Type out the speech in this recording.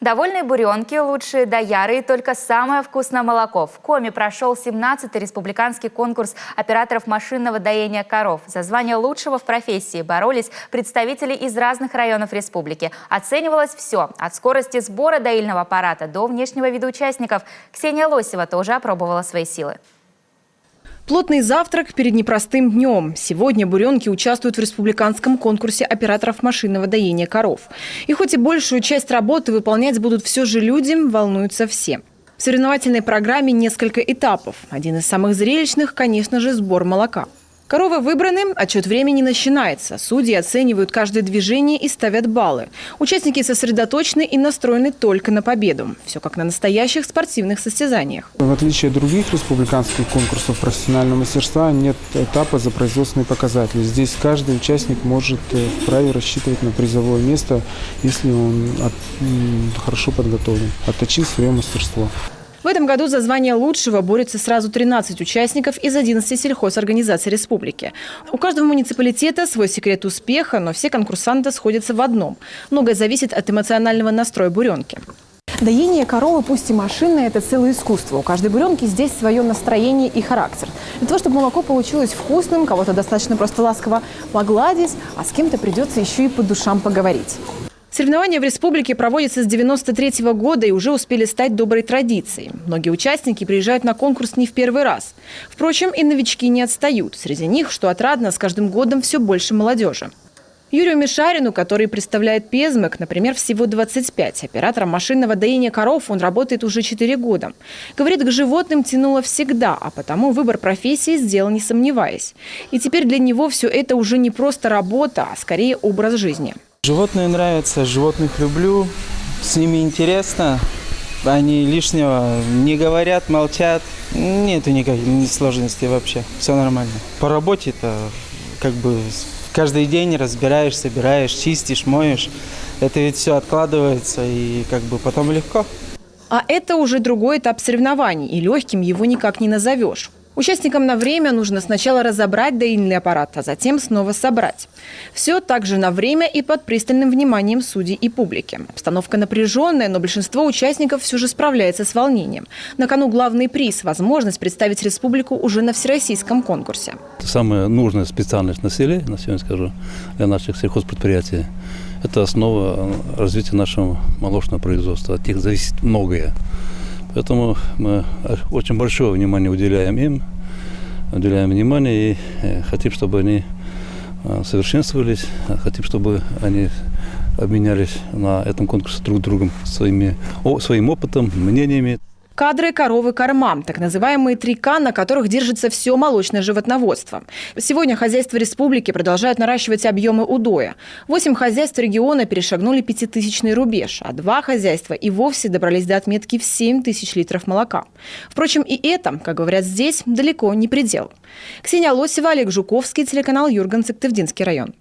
Довольные буренки, лучшие дояры и только самое вкусное молоко. В Коми прошел 17-й республиканский конкурс операторов машинного доения коров. За звание лучшего в профессии боролись представители из разных районов республики. Оценивалось все – от скорости сбора доильного аппарата до внешнего вида участников. Ксения Лосева тоже опробовала свои силы. Плотный завтрак перед непростым днем. Сегодня буренки участвуют в республиканском конкурсе операторов машинного доения коров. И хоть и большую часть работы выполнять будут все же люди, волнуются все. В соревновательной программе несколько этапов. Один из самых зрелищных, конечно же, сбор молока. Коровы выбраны, отчет времени начинается. Судьи оценивают каждое движение и ставят баллы. Участники сосредоточены и настроены только на победу. Все как на настоящих спортивных состязаниях. В отличие от других республиканских конкурсов профессионального мастерства, нет этапа за производственные показатели. Здесь каждый участник может вправе рассчитывать на призовое место, если он хорошо подготовлен, отточил свое мастерство. В этом году за звание лучшего борются сразу 13 участников из 11 сельхозорганизаций республики. У каждого муниципалитета свой секрет успеха, но все конкурсанты сходятся в одном. Многое зависит от эмоционального настроя буренки. Доение коровы, пусть и машинное, это целое искусство. У каждой буренки здесь свое настроение и характер. Для того, чтобы молоко получилось вкусным, кого-то достаточно просто ласково погладить, а с кем-то придется еще и по душам поговорить. Соревнования в республике проводятся с 1993 года и уже успели стать доброй традицией. Многие участники приезжают на конкурс не в первый раз. Впрочем, и новички не отстают. Среди них, что отрадно, с каждым годом все больше молодежи. Юрию Мишарину, который представляет Пезмек, например, всего 25. Оператором машинного доения коров он работает уже 4 года. Говорит, к животным тянуло всегда, а потому выбор профессии сделал, не сомневаясь. И теперь для него все это уже не просто работа, а скорее образ жизни. Животные нравятся, животных люблю, с ними интересно, они лишнего не говорят, молчат, нету никаких сложностей вообще, все нормально. По работе-то как бы каждый день разбираешь, собираешь, чистишь, моешь, это ведь все откладывается и как бы потом легко. А это уже другой этап соревнований, и легким его никак не назовешь. Участникам на время нужно сначала разобрать доильный аппарат, а затем снова собрать. Все также на время и под пристальным вниманием судей и публики. Обстановка напряженная, но большинство участников все же справляется с волнением. На кону главный приз – возможность представить республику уже на всероссийском конкурсе. Самая нужная специальность на селе, на сегодня скажу, для наших сельхозпредприятий – это основа развития нашего молочного производства. От них зависит многое. Поэтому мы очень большое внимание уделяем им, и хотим, чтобы они совершенствовались, хотим, чтобы они обменялись на этом конкурсе друг с другом своим опытом, мнениями. Кадры, коровы, корма – так называемые 3К, на которых держится все молочное животноводство. Сегодня хозяйства республики продолжают наращивать объемы удоя. 8 хозяйств региона перешагнули 5000-ный рубеж, а 2 хозяйства и вовсе добрались до отметки в 7000 литров молока. Впрочем, и это, как говорят здесь, далеко не предел. Ксения Лосева, Олег Жуковский, телеканал Юрганск, Тывдинский район.